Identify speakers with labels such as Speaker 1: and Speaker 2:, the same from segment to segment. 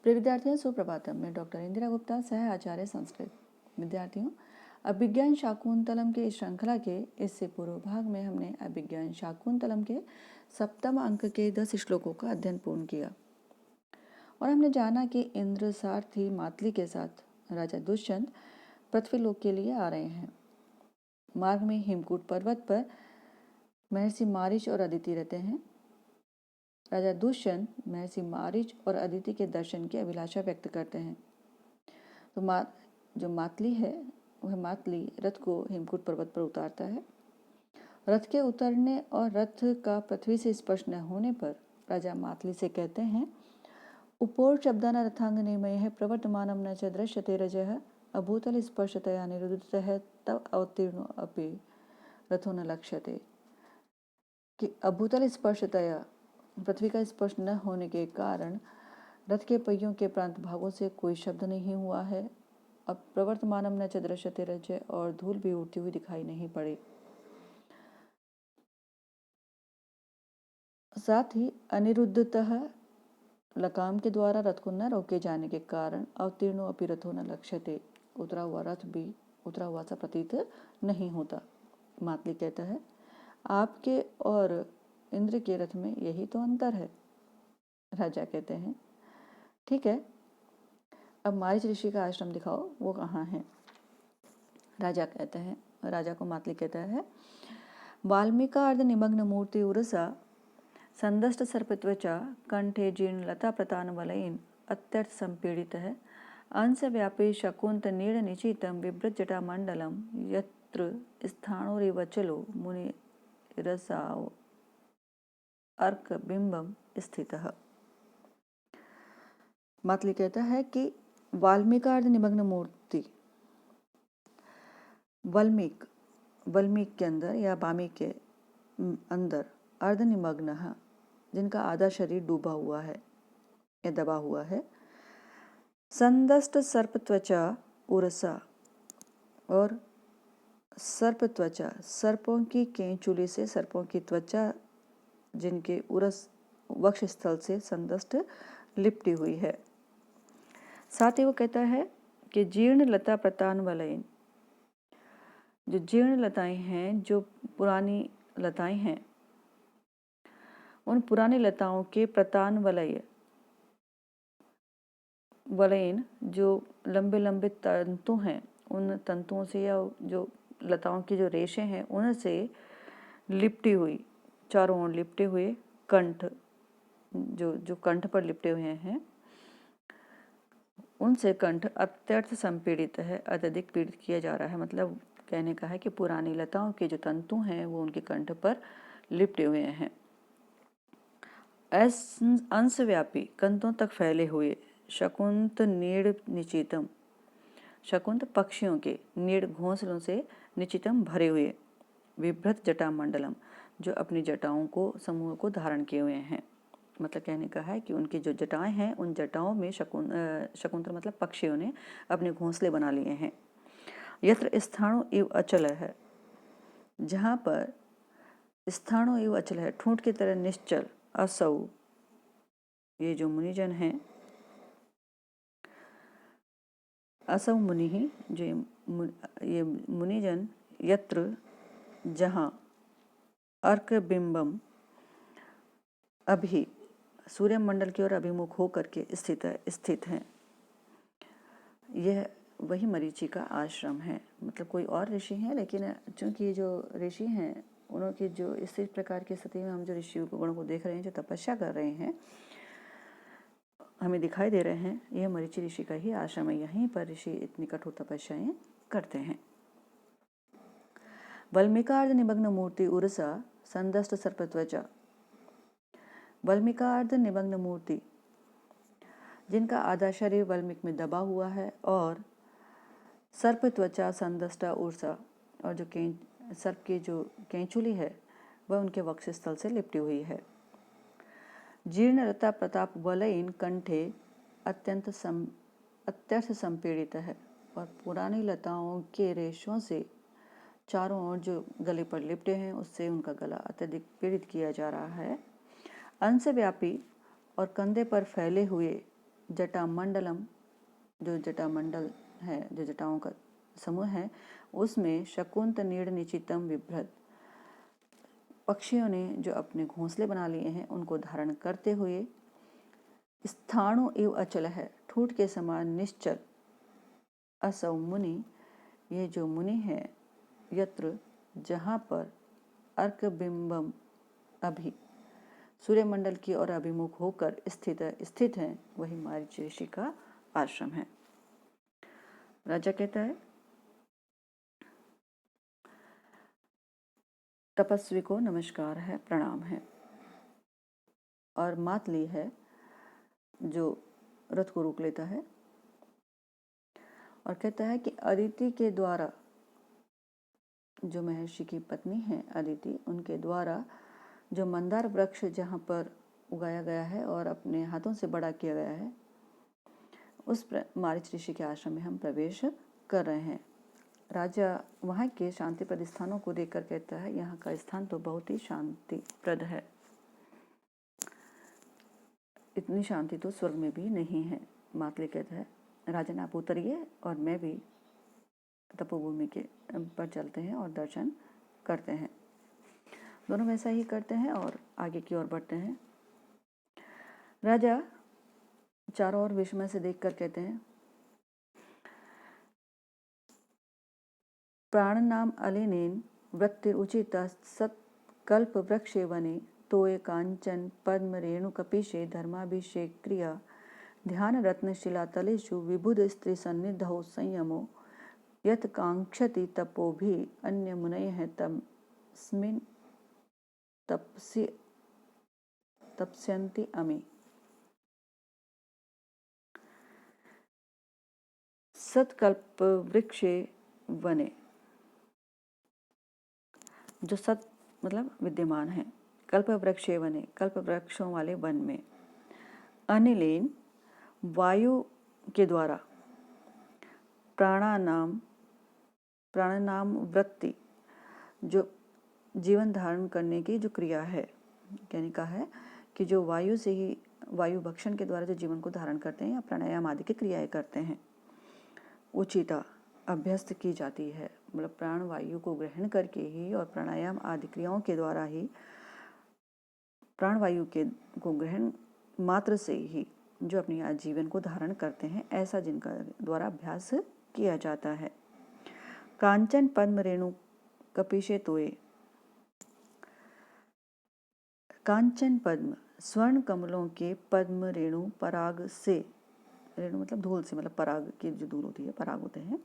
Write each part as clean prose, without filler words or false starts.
Speaker 1: प्रिय विद्यार्थियों, सुप्रभातम। मैं डॉक्टर इंदिरा गुप्ता, सह आचार्य संस्कृत। विद्यार्थियों, अभिज्ञान शाकुंतलम के इस श्रृंखला के इससे पूर्व भाग में हमने अभिज्ञान शाकुंतलम के 7वें अंक के 10 श्लोकों का अध्ययन पूर्ण किया और हमने जाना कि इंद्र सारथी मातली के साथ राजा दुष्यंत पृथ्वीलोक के लिए आ रहे हैं। मार्ग में हिमकूट पर्वत पर महर्षि मारीच और अदिति रहते हैं। राजा दुष्यंत महर्षि मारीच और अदिति के दर्शन की अभिलाषा व्यक्त करते हैं। तो जो मातली है वह मातली रथ को हेमकूट पर्वत पर उतारता है। रथ के उतरने और रथ का पृथ्वी से स्पर्श न होने पर राजा मातली से कहते हैं, उपोर शब्दाना रथांग निमय है प्रवर्तमानम न च दृश्यते रजः अभूतल स्पर्शतया निरुद्धतः तव अवतीर्णो अपि रथो न लक्ष्यते। कि अभूतल स्पर्शतया, पृथ्वी का स्पर्श न होने के कारण रथ के पहियों के प्रांत भागों से कोई शब्द नहीं हुआ है। अब प्रवर्तमानम न च दृश्यते रज, और धूल भी उड़ती हुई दिखाई नहीं पड़ी। साथ ही अनिरुद्धतः, लगाम के द्वारा रथ को न रोके जाने के कारण अवतीर्णो अपि रथो न लक्ष्यते, उतरा हुआ रथ भी उतरा हुआ सा प्रतीत नहीं होता। मातली कहता है, आपके और इंद्र के रथ में यही तो अंतर है। राजा कहते हैं, ठीक है, अब मारीच ऋषि का आश्रम दिखाओ, वो कहाँ है। राजा कहते हैं, राजा को मातली कहता है, वाल्मीका अर्ध निमग्न मूर्ति उरसा संदष्ट सर्पत्वचा कंठे जीर्ण लता प्रतान वलयन अत्यर्थ संपीड़ित है अंश व्यापी शकुंत नीड़ निचितम विभ्रत जटा मंडलम यत्र स्थाणोरिवचलो मुनि रसाव अर्क बिंबम स्थितः। मातली कहता है कि वाल्मीका अर्ध निमग्न मूर्ति, वाल्मीक के अंदर या वाल्मीक के अंदर अर्ध निमग्न, जिनका आधा शरीर डूबा हुआ है या दबा हुआ है, संदष्ट सर्प त्वचा उरसा, और सर्प त्वचा, सर्पों की केंचुली से सर्पों की त्वचा जिनके उरस वक्ष स्थल से संदष्ट लिपटी हुई है। साथ ही वो कहता है कि जीर्ण लता प्रतान वलयन, जो जीर्ण लताएं हैं, जो पुरानी लताएं हैं, उन पुरानी लताओं के प्रतान वलयन, जो लंबे लंबे तंतु हैं, उन तंतुओं से या जो लताओं की जो रेशे हैं उनसे लिपटी हुई, चारों ओर लिपटे हुए कंठ, जो कंठ पर लिपटे हुए हैं, उनसे कंठ अत्यर्थ संपीड़ित है, अत्यधिक पीड़ित किया जा रहा है। मतलब कहने का है कि पुरानी लताओं के जो तंतु हैं वो उनके कंठ पर लिपटे हुए हैं। अंशव्यापी, कंधों तक फैले हुए, शकुंत नीड़ निचितम, शकुंत पक्षियों के, नीड़ घोंसलों से, निचितम भरे हुए, विभ्रत जटा मंडलम, जो अपनी जटाओं को समूह को धारण किए हुए हैं। मतलब कहने का है कि उनकी जो जटाएं हैं उन जटाओं में शकुंतल मतलब पक्षियों ने अपने घोंसले बना लिए हैं। यत्र स्थाणु इव अचल है, जहाँ पर स्थाणु इव अचल है, ठूंठ की तरह निश्चल, असौ, ये जो मुनिजन हैं, असौ मुनि ही, जो ये मुनिजन, यत्र, जहाँ, अर्क बिंबम, अभी, सूर्य मंडल की ओर अभिमुख होकर के स्थित हैं। यह वही मरीचि का आश्रम है। मतलब कोई और ऋषि हैं, लेकिन चूंकि जो ऋषि हैं उनकी जो इस प्रकार की स्थिति में हम जो ऋषि गुणों को देख रहे हैं, जो तपस्या कर रहे हैं, हमें दिखाई दे रहे हैं, यह मरीचि ऋषि का ही आश्रम है। यहीं पर ऋषि इतनी कठोर तपस्याएं करते हैं। वल्मीकार्ध निमग्न मूर्ति उरसा संदष्ट सर्पत्वचा, वल्मीकार्ध निमग्न मूर्ति, जिनका आधा शरीर वल्मीक में दबा हुआ है, और सर्प त्वचा संदष्टा उर्सा, और जो सर्प की जो केंचुली है वह उनके वक्षस्थल से लिपटी हुई है। जीर्ण लता प्रताप वलयन कंठे अत्यर्थ संपीड़ित है, और पुरानी लताओं के रेशों से चारों ओर जो गले पर लिपटे हैं उससे उनका गला अत्यधिक पीड़ित किया जा रहा है। अंश व्यापी, और कंधे पर फैले हुए जटामंडलम, जो जटामंडल है, जो जटाओं का समूह है, उसमें शकुंत नीड़ निचितम विभ्रत, पक्षियों ने जो अपने घोंसले बना लिए हैं उनको धारण करते हुए, स्थाणु एव अचल है, ठूठ के समान निश्चल, असौ मुनि, ये जो मुनि है, यत्र, जहाँ पर, अर्कबिंबम अभि, सूर्यमंडल की ओर अभिमुख होकर स्थित है, वही मारीच ऋषि का आश्रम है। राजा कहता है, तपस्वी को नमस्कार है, प्रणाम है, और मातली है जो रथ को रोक लेता है और कहता है कि अदिति के द्वारा, जो महर्षि की पत्नी है अदिति, उनके द्वारा जो मंदार वृक्ष जहाँ पर उगाया गया है और अपने हाथों से बड़ा किया गया है, उस मारीच ऋषि के आश्रम में हम प्रवेश कर रहे हैं। राजा वहाँ के शांतिप्रद स्थानों को देखकर कहता है, यहाँ का स्थान तो बहुत ही शांतिप्रद है, इतनी शांति तो स्वर्ग में भी नहीं है। मातली कहता है, राजन आप उतरिए और मैं भी तपोभूमि के पर चलते हैं और दर्शन करते हैं। दोनों वैसा ही करते हैं और आगे की ओर बढ़ते हैं। राजा चारों ओर विस्मय से देखकर कहते हैं, प्राण नाम अलिनेन वृत्ति उचित सत्कल्प वृक्षे वने तोय कांचन पद्म रेणु कपिशे धर्माभिषेक क्रिया ध्यान रत्न शिलातलेषु विबुध स्त्री सन्निधौ संयमो यत कांक्षति तपोभि अन्य मुनयः तस्मिन् तपस्यन्ति अमी। सत्कल्प वृक्षे वने, जो सत मतलब विद्यमान है, कल्प वृक्षे वने, कल्प वृक्षों वाले वन में, अनिलेन वायु के द्वारा, प्राणानाम वृत्ति, जो जीवन धारण करने की जो क्रिया है, यानी कहा है कि जो वायु से ही, वायु भक्षण के द्वारा जो जीवन को धारण करते हैं या प्राणायाम आदि की क्रियाएं करते हैं, उचिता अभ्यस्त की जाती है, मतलब प्राण वायु को ग्रहण करके ही और प्राणायाम आदि क्रियाओं के द्वारा ही, प्राण वायु को ग्रहण मात्र से ही जो अपनी आजीवन को धारण करते हैं, ऐसा जिनका द्वारा अभ्यास किया जाता है। कांचन पद्म रेणु कपिशे तोये, कांचन पद्म, स्वर्ण कमलों के पद्म रेणु पराग से, रेणु मतलब धूल से, मतलब पराग की जो धूल होती है, पराग होते हैं,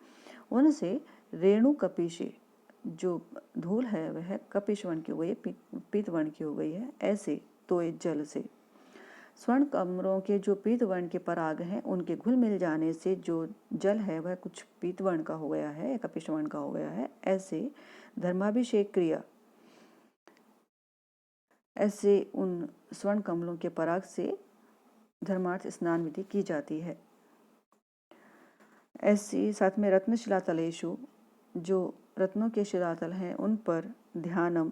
Speaker 1: उनसे रेणु कपिशे, जो धूल है वह कपिश वर्ण की हो गई है, पीत वर्ण की हो गई है, ऐसे तोय जल से, स्वर्ण कमलों के जो पीत वर्ण के पराग हैं उनके घुल मिल जाने से जो जल है वह कुछ पीत वर्ण का हो गया है या कपिश वर्ण का हो गया है, ऐसे धर्माभिषेक क्रिया, ऐसे उन स्वर्ण कमलों के पराग से धर्मार्थ स्नान विधि की जाती है। ऐसी साथ में रत्न शिलातलेषु, जो रत्नों के शिलातल हैं उन पर ध्यानम,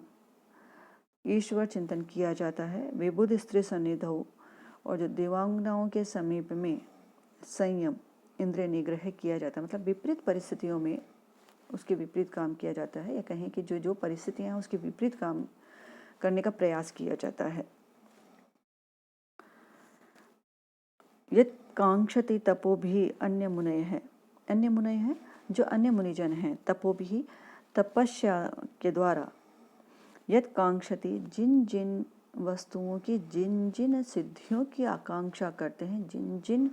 Speaker 1: ईश्वर चिंतन किया जाता है। विबुध स्त्री सन्निधौ, और जो देवांगनाओं के समीप में संयम, इंद्रिय निग्रह किया जाता है, मतलब विपरीत परिस्थितियों में उसके विपरीत काम किया जाता है, या कहें कि जो जो परिस्थितियां हैं उसके विपरीत काम करने का प्रयास किया जाता है। यत् कांक्षति तपो भी अन्य मुनय है, अन्य मुनय है जो अन्य मुनिजन हैं, तपो भी तपस्या के द्वारा, यत् कांक्षति, जिन जिन वस्तुओं की, जिन जिन सिद्धियों की आकांक्षा करते हैं, जिन जिन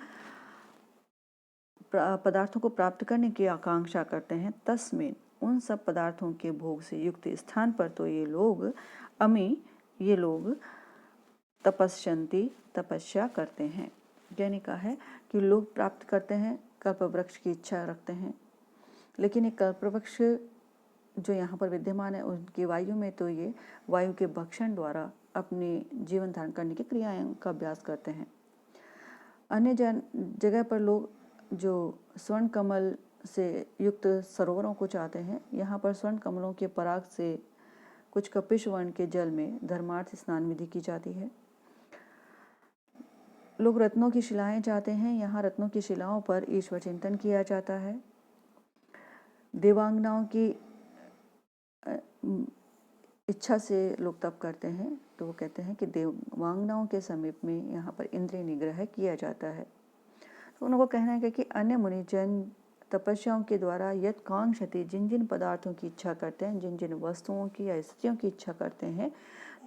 Speaker 1: पदार्थों को प्राप्त करने की आकांक्षा करते हैं, तस्मिन्, उन सब पदार्थों के भोग से युक्त स्थान पर तो ये लोग अमी, ये लोग तपस्यन्ति, तपस्या करते हैं। यानी कहा है कि लोग प्राप्त करते हैं, कल्प वृक्ष की इच्छा रखते हैं, लेकिन एक कल्प वृक्ष जो यहाँ पर विद्यमान है उनकी वायु में तो ये वायु के भक्षण द्वारा अपने जीवन धारण करने की क्रियाओं का अभ्यास करते हैं। अन्य जगह पर लोग जो स्वर्ण कमल से युक्त सरोवरों को चाहते हैं, यहाँ पर स्वर्ण कमलों के पराग से कुछ कपिश वर्ण के जल में धर्मार्थ स्नान विधि की जाती है। लोग रत्नों की शिलाएं चाहते हैं। यहाँ रत्नों की शिलाओं पर ईश्वर चिंतन किया जाता है। देवांगनाओं की इच्छा से लोग तप करते हैं, तो वो कहते हैं कि देवांगनाओं के समीप में यहाँ पर इंद्रिय निग्रह किया जाता है। तो उनको कहना है कि अन्य मुनिजन तपस्याओं के द्वारा यत कांक्षति, जिन जिन पदार्थों की इच्छा करते हैं, जिन जिन वस्तुओं की या स्थितियों की इच्छा करते हैं,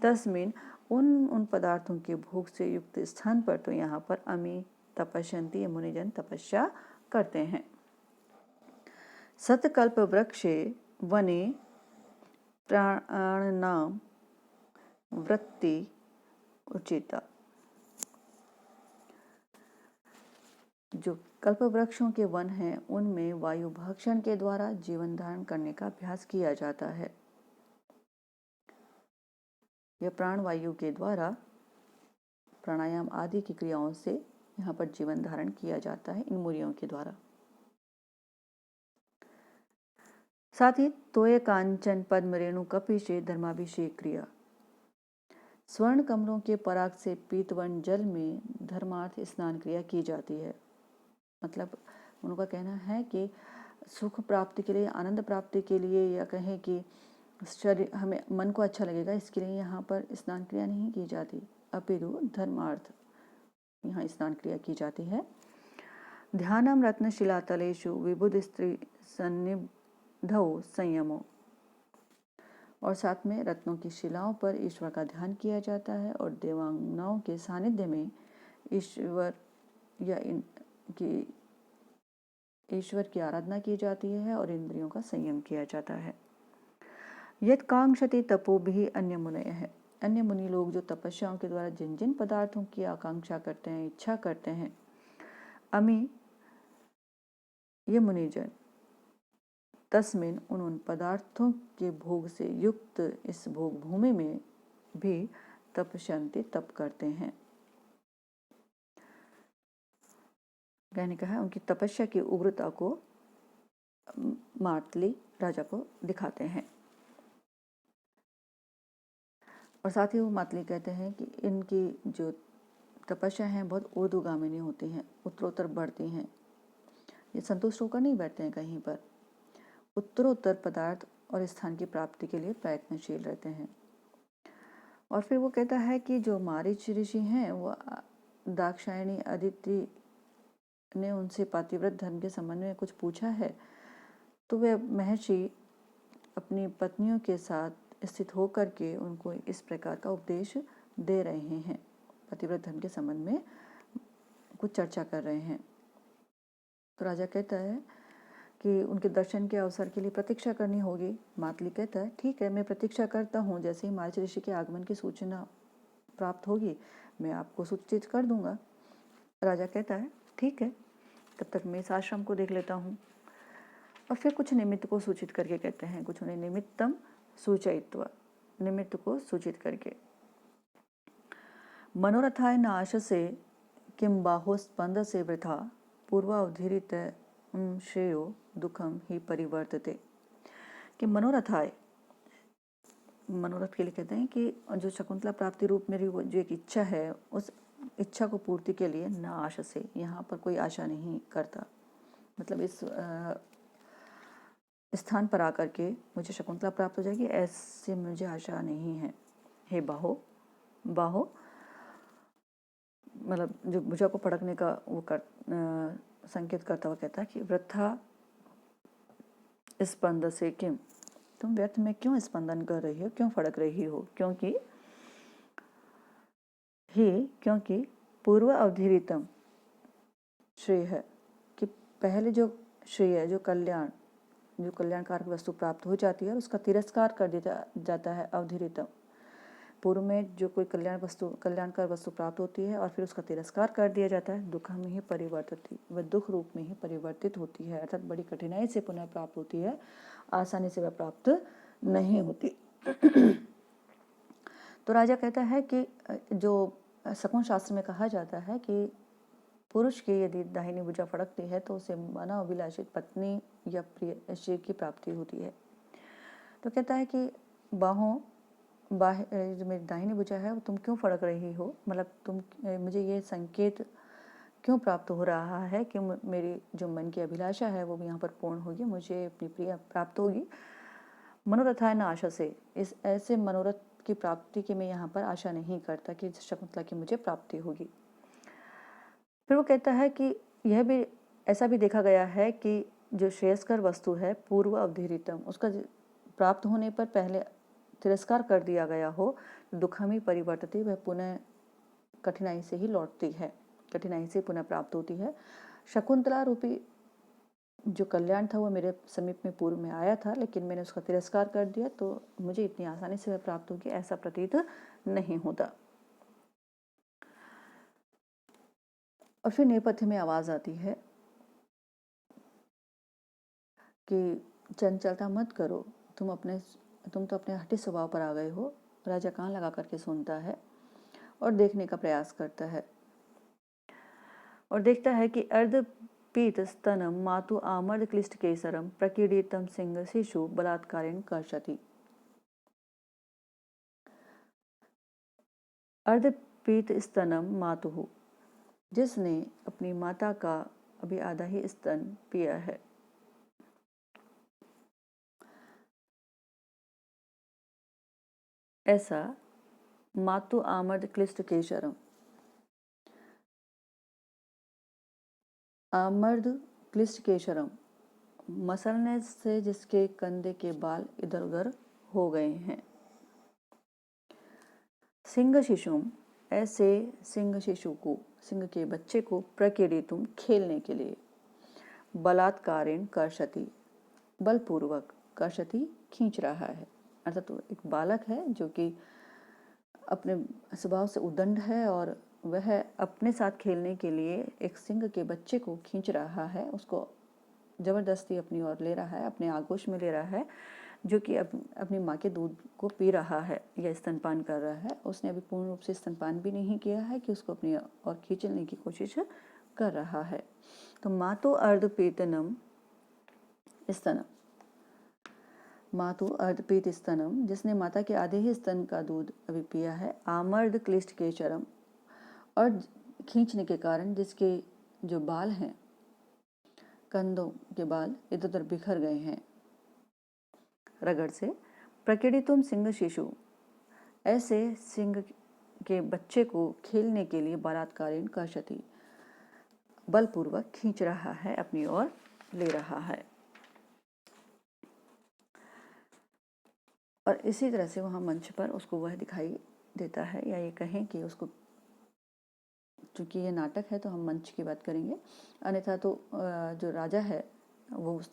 Speaker 1: तस्मिन उन पदार्थों के भोग से युक्त स्थान पर, तो यहाँ पर अमी तपस्यन्ति, मुनिजन तपस्या करते हैं। सतकल्प वृक्षे वने प्राणानाम वृत्ति उचिता। जो कल्प वृक्षों के वन हैं उनमें वायु भक्षण के द्वारा जीवन धारण करने का अभ्यास किया जाता है। यह प्राण वायु के द्वारा प्राणायाम आदि की क्रियाओं से यहाँ पर जीवन धारण किया जाता है इन मुनियों के द्वारा। साथ ही तोय कांचन पद्म रेणु कपिशे धर्माभिषेक क्रिया। स्वर्ण कमलों के पराग से पीतवर्ण जल में धर्मार्थ स्नान क्रिया की जाती है। मतलब उनका कहना है कि सुख प्राप्ति के लिए, आनंद प्राप्ति के लिए, या कहें कि शरीर हमें मन को अच्छा लगेगा, इसके लिए यहाँ पर स्नान क्रिया नहीं की जाती, अपितु धर्मार्थ यहाँ स्नान क्रिया की जाती है। ध्यानम रत्नशिला तलेषु विबुध स्त्री सन्निधौ संयमो। और साथ में रत्नों की शिलाओं पर ईश्वर का ध्यान किया जाता है और देवांगनाओं के सानिध्य में ईश्वर की आराधना की जाती है और इंद्रियों का संयम किया जाता है। यत कांक्षति तपो भी अन्य मुनय है। अन्य मुनि लोग जो तपस्याओं के द्वारा जिन जिन पदार्थों की आकांक्षा करते हैं, इच्छा करते हैं, अमी ये मुनिजन तस्मिन उन पदार्थों के भोग से युक्त इस भोग भूमि में भी तपस्यन्ति तप करते हैं। कहने का है उनकी तपस्या की उग्रता को मातली राजा को दिखाते हैं। और साथ ही वो मातली कहते हैं कि इनकी जो तपस्या है बहुत ऊर्ध्वगामिनी होती हैं, उत्तरोत्तर बढ़ती हैं। ये संतुष्ट होकर नहीं बैठते हैं कहीं पर, उत्तरोत्तर पदार्थ और स्थान की प्राप्ति के लिए प्रयत्नशील रहते हैं। और फिर वो कहता है कि जो मारीच ऋषि हैं वो दाक्षायणी अदिति ने उनसे पातिव्रत धर्म के संबंध में कुछ पूछा है, तो वे महर्षि अपनी पत्नियों के साथ स्थित होकर के उनको इस प्रकार का उपदेश दे रहे हैं, पतिव्रत धर्म के संबंध में कुछ चर्चा कर रहे हैं। तो राजा कहता है कि उनके दर्शन के अवसर के लिए प्रतीक्षा करनी होगी। मातली कहता है ठीक है, मैं प्रतीक्षा करता हूँ, जैसे ही मारीच ऋषि के आगमन की सूचना प्राप्त होगी मैं आपको सूचित कर दूंगा। राजा कहता है ठीक है, तब तक मैं इस आश्रम को देख लेता हूँ। और फिर कुछ निमित्त को सूचित करके कहते हैं, कुछ उन्हें निमित्तम सूचयित्वा, निमित्त को सूचित करके। मनोरथाय नाश से किम बाहो स्पंद से वृथा पूर्वावधीरित श्रेयो दुखम ही परिवर्तते। कि मनोरथाय, मनोरथ के लिए कहते हैं कि जो शकुंतला प्राप्ति रूप मेरी जो एक इच्छा है, उस इच्छा को पूर्ति के लिए न आशा से, यहाँ पर कोई आशा नहीं करता। मतलब इस स्थान पर आकर के मुझे शकुंतला प्राप्त हो जाएगी ऐसे मुझे आशा नहीं है। हे बाहो, बाहो मतलब जो भुजा को पड़कने का वो संकेत करता हुआ कहता है कि वृथा स्पंद से किम, तुम व्यर्थ में क्यों स्पंदन कर रही हो, क्यों फड़क रही हो? क्योंकि पूर्व अवधिरितम श्रेय है, कि पहले जो श्रेय है, जो कल्याणकारक वस्तु प्राप्त हो जाती है उसका तिरस्कार कर दिया जाता है। अवधिरितम, पूर्व में जो कोई कल्याणकार वस्तु प्राप्त होती है और फिर उसका तिरस्कार कर दिया जाता है, दुख में ही परिवर्तित, वह दुख रूप में ही परिवर्तित होती है, अर्थात बड़ी कठिनाई से पुनः प्राप्त होती है, आसानी से वह प्राप्त नहीं होती। तो राजा कहता है कि जो शकुन शास्त्र में कहा जाता है कि पुरुष की यदि दाहिनी भुजा फड़कती है तो उसे मानव अभिलाषित पत्नी या प्रिय श्री की प्राप्ति होती है। तो कहता है कि जो मेरी दाहिनी भुजा है वो तुम क्यों फड़क रही हो, मतलब तुम मुझे ये संकेत क्यों प्राप्त हो रहा है कि मेरी जो मन की अभिलाषा है वो भी यहाँ पर पूर्ण होगी, मुझे अपनी प्रिय प्राप्त होगी। मनोरथाय न आशा से, इस ऐसे मनोरथ की प्राप्ति की मैं यहाँ पर आशा नहीं करता कि शकुंतला की मुझे प्राप्ति होगी। फिर वो कहता है कि यह भी ऐसा भी देखा गया है कि जो श्रेयस्कर वस्तु है पूर्व अवधीरितम, उसका प्राप्त होने पर पहले तिरस्कार कर दिया गया हो, दुखमी परिवर्तती, वह पुनः कठिनाई से ही लौटती है, कठिनाई से पुनः प्राप्त होती है। शकुंतला रूपी जो कल्याण था वो मेरे समीप में पूर्व में आया था, लेकिन मैंने उसका तिरस्कार कर दिया, तो मुझे इतनी आसानी से वह प्राप्त होगी ऐसा प्रतीत नहीं होता। और फिर नेपथ्य में आवाज आती है कि चंचलता मत करो, तुम तो अपने हठी स्वभाव पर आ गए हो। राजा कान लगा करके सुनता है और देखने का प्रयास करता है और देखता है कि अर्ध पीत स्तनम मातु आमर्द क्लिष्ट केसरम प्रकीर्णितम सिंह शिशु बलात्कारेण कर्षति। अर्ध पीत स्तनम मातु, जिसने अपनी माता का अभी आधा ही स्तन पिया है। ऐसा मातु आमर्द क्लिष्ट केशरम, आमर्द क्लिष्ट केशरम, मसलने से जिसके कंधे के बाल इधर उधर हो गए हैं। सिंह शिशुम, ऐसे सिंह शिशु को, सिंह के बच्चे को, प्रकीर्णितुम, खेलने के लिए, बलात्कारेण कर्षति, बलपूर्वक, कर्षति, खींच रहा है। अर्थात तो एक बालक है जो कि अपने स्वभाव से उद्दंड है और वह अपने साथ खेलने के लिए एक सिंह के बच्चे को खींच रहा है, उसको जबरदस्ती अपनी ओर ले रहा है, अपने आगोश में ले रहा है, जो कि अपनी माँ के दूध को पी रहा है या स्तनपान कर रहा है। उसने अभी पूर्ण रूप से स्तनपान भी नहीं किया है कि उसको अपनी ओर खींचने की कोशिश कर रहा है। तो मातु अर्धपीतनम स्तनम, मातु अर्धपीत स्तनम, जिसने माता के आधे ही स्तन का दूध अभी पिया है। आमर्द क्लिष्ट केशरम, और खींचने के कारण जिसके जो बाल हैं, कंधों के बाल इधर उधर बिखर गए हैं रगड़ से। प्रकीर्णितुम सिंह शिशु, ऐसे सिंह के बच्चे को खेलने के लिए बलात्कारेण कर्षति, बलपूर्वक खींच रहा है, अपनी ओर ले रहा है। और इसी तरह से वहाँ मंच पर उसको वह दिखाई देता है, या ये कहें कि उसको, चूँकि ये नाटक है तो हम मंच की बात करेंगे, अन्यथा तो जो राजा है वो उस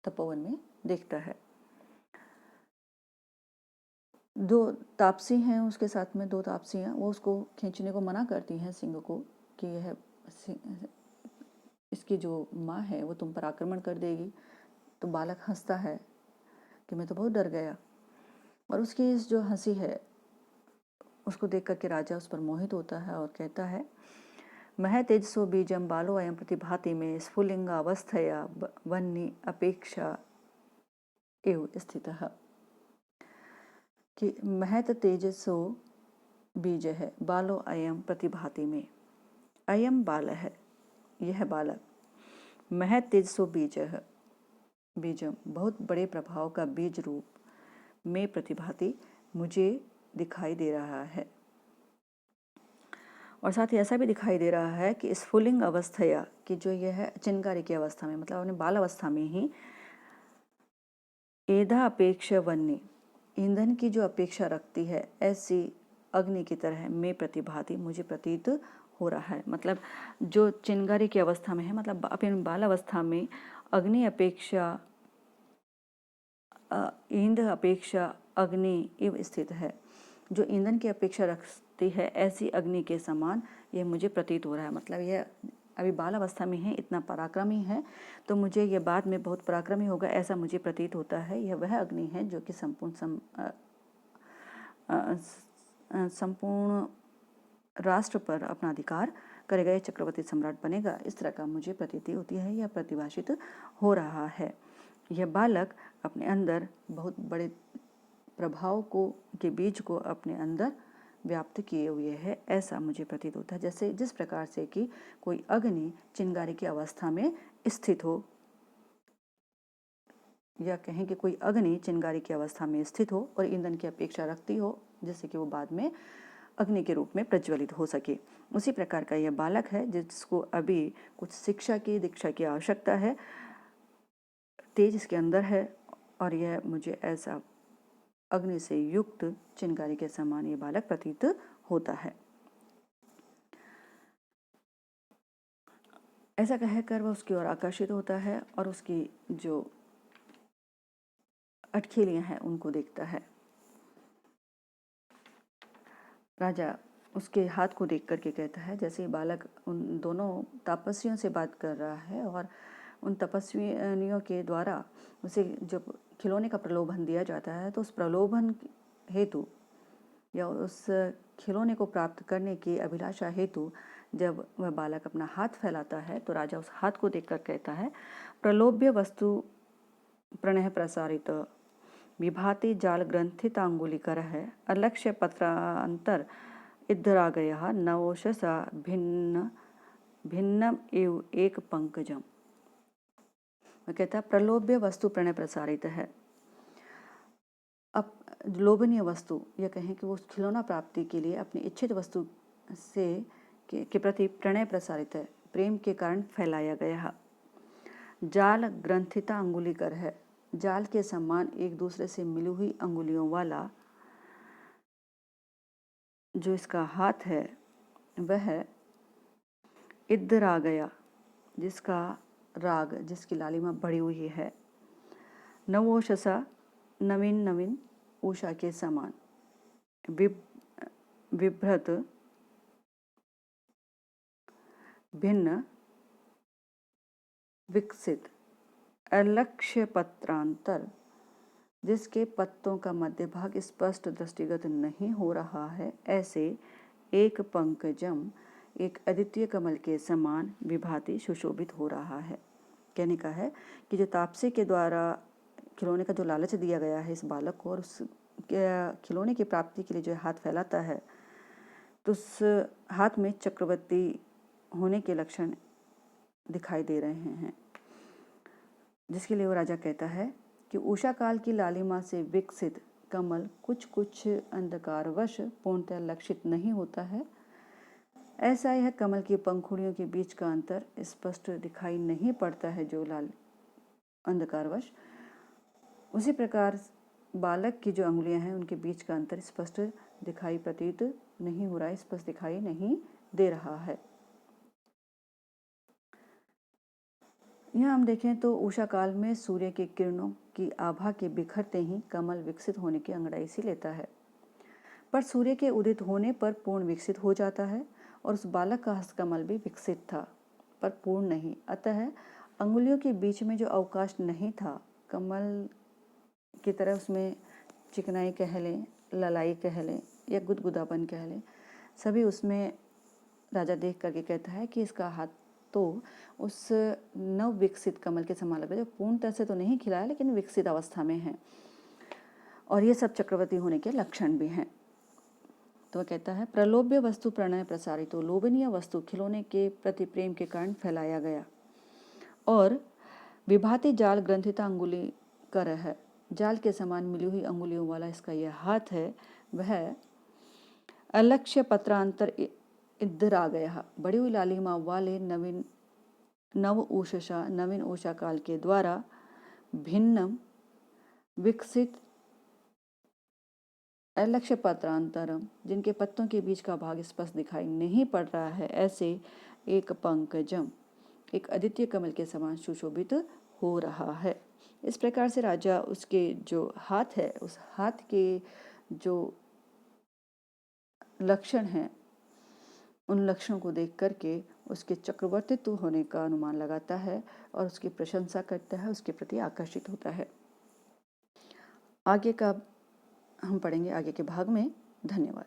Speaker 1: तपोवन में देखता है। दो तापसी हैं उसके साथ में, दो तापसियाँ, वो उसको खींचने को मना करती हैं सिंह को कि यह इसकी जो माँ है वो तुम पर आक्रमण कर देगी। तो बालक हंसता है कि मैं तो बहुत डर गया, और उसकी इस जो हंसी है उसको देख करके राजा उस पर मोहित होता है और कहता है, मह तेजसो बीजम बालो अयम प्रतिभाति में स्फुलिंगावस्थया वन्नी अपेक्षा एव स्थितः, कि महत तेजसो बीज है बालो अयम प्रतिभाति में, अयम बाल है, यह बालक, महत तेजसो बीज है, बीजम, बहुत बड़े प्रभाव का बीज रूप में प्रतिभाति, मुझे दिखाई दे रहा है। और साथ ही ऐसा भी दिखाई दे रहा है कि स्फुलिंग अवस्थया, कि जो यह है चिंगारी की अवस्था में, मतलब अपने बाल अवस्था में ही, एधा अपेक्षा वन्नी, ईंधन की जो अपेक्षा रखती है, ऐसी अग्नि की तरह में प्रतिभाति, मुझे प्रतीत हो रहा है। मतलब जो चिंगारी की अवस्था में है, मतलब अपने बाल अवस्था में अग्नि अपेक्षा, ईंधन अपेक्षा अग्नि इव स्थित है, जो ईंधन की अपेक्षा रखती है ऐसी अग्नि के समान यह मुझे प्रतीत हो रहा है। मतलब यह अभी बाल अवस्था में है, इतना पराक्रमी है, तो मुझे यह बाद में बहुत पराक्रमी होगा ऐसा मुझे प्रतीत होता है। यह वह अग्नि है जो कि संपूर्ण राष्ट्र पर अपना अधिकार करेगा, यह चक्रवर्ती सम्राट बनेगा, इस तरह का मुझे प्रतीति होती है, यह प्रतिभाषित हो रहा है। यह बालक अपने अंदर बहुत बड़े प्रभाव को के बीज को अपने अंदर व्याप्त किए हुए है, ऐसा मुझे प्रतीत होता है। जैसे जिस प्रकार से कि कोई अग्नि चिंगारी की अवस्था में स्थित हो, या कहें कि कोई अग्नि चिंगारी की अवस्था में स्थित हो और ईंधन की अपेक्षा रखती हो, जिससे कि वो बाद में अग्नि के रूप में प्रज्वलित हो सके। उसी प्रकार का यह बालक है जिसको अभी कुछ शिक्षा की दीक्षा की आवश्यकता है, तेज इसके अंदर है, और यह मुझे ऐसा अग्नि से युक्त चिंगारी के समान ये बालक प्रतीत होता है। ऐसा कहकर वह उसकी ओर आकर्षित होता है और उसकी जो अटखेलियां हैं उनको देखता है। राजा उसके हाथ को देख करके कहता है, जैसे बालक उन दोनों तपस्वियों से बात कर रहा है और उन तपस्वियों के द्वारा उसे जब खिलौने का प्रलोभन दिया जाता है, तो उस प्रलोभन हेतु या उस खिलौने को प्राप्त करने की अभिलाषा हेतु जब वह बालक अपना हाथ फैलाता है, तो राजा उस हाथ को देखकर कहता है, प्रलोभ्य वस्तु प्रणय प्रसारित विभाति जाल ग्रंथितांगुलिकरः अलक्ष्य पत्रांतर इद्धरागयः नवोषसा भिन्न भिन्नम एव एक पंकजम। वह कहता है प्रलोभ्य वस्तु प्रणय प्रसारित है। अब लोभनीय वस्तु, या कहें कि वो खिलौना प्राप्ति के लिए अपनी इच्छित वस्तु से के प्रति प्रणय प्रसारित है, प्रेम के कारण फैलाया गया। जाल ग्रंथिता अंगुलिकर है, जाल के समान एक दूसरे से मिली हुई अंगुलियों वाला जो इसका हाथ है, वह इद्धरा गया, जिसका राग, जिसकी लालिमा बढ़ी हुई है। नवोषसा नवीन नवीन उषा के समान विभ्रत भिन्न विकसित अलक्ष्य पत्रांतर, जिसके पत्तों का मध्य भाग स्पष्ट दृष्टिगत नहीं हो रहा है, ऐसे एक पंकजम, एक अद्वितीय कमल के समान विभाति सुशोभित हो रहा है। कहने का है कि जो तापसी के द्वारा खिलौने का जो लालच दिया गया है इस बालक को, और उस खिलौने की प्राप्ति के लिए जो हाथ फैलाता है, तो उस हाथ में चक्रवर्ती होने के लक्षण दिखाई दे रहे हैं, जिसके लिए वो राजा कहता है कि उषा काल की लालिमा से विकसित कमल कुछ कुछ अंधकारवश पूर्णतः लक्षित नहीं होता है। ऐसा यह कमल की पंखुड़ियों के बीच का अंतर स्पष्ट दिखाई नहीं पड़ता है जो लाल अंधकारवश, उसी प्रकार बालक की जो अंगुलियां हैं उनके बीच का अंतर स्पष्ट दिखाई प्रतीत नहीं हो रहा है, स्पष्ट दिखाई नहीं दे रहा है। यहाँ हम देखें तो उषा काल में सूर्य के किरणों की आभा के बिखरते ही कमल विकसित होने की अंगड़ाई सी लेता है, पर सूर्य के उदित होने पर पूर्ण विकसित हो जाता है, और उस बालक का हस्तकमल भी विकसित था पर पूर्ण नहीं। अतः अंगुलियों के बीच में जो अवकाश नहीं था, कमल की तरह उसमें चिकनाई कह लें, ललाई कह लें या गुदगुदापन कह लें, सभी उसमें राजा देख करके कहता है कि इसका हाथ तो उस नव विकसित कमल के समान लग रहा है, जो पूर्ण तरह से तो नहीं खिला है लेकिन विकसित अवस्था में है, और ये सब चक्रवर्ती होने के लक्षण भी हैं। तो वह कहता है प्रलोभ्य वस्तु प्रणय प्रसारित, तो लोभनीय वस्तु खिलौने के प्रति प्रेम के कारण फैलाया गया, और विभाति जाल ग्रंथिता अंगुली कर है, जाल के समान मिली हुई अंगुलियों वाला इसका यह हाथ है, वह अलक्ष्य पत्रांतर इधर आ गया, बड़ी हुई लालिमा वाले नव उषा काल के द्वारा भिन्नम विकसित अलक्ष्य पत्रांतरम, जिनके पत्तों के बीच का भाग स्पष्ट दिखाई नहीं पड़ रहा है, ऐसे एक पंकजम, एक अद्वितीय कमल के समान सुशोभित हो रहा है। इस प्रकार से राजा उसके जो हाथ है, उस हाथ के जो लक्षण हैं, उन लक्षणों को देख करके उसके चक्रवर्तित्व होने का अनुमान लगाता है और उसकी प्रशंसा करता है, उसके प्रति आकर्षित होता है। आगे का हम पढ़ेंगे आगे के भाग में। धन्यवाद।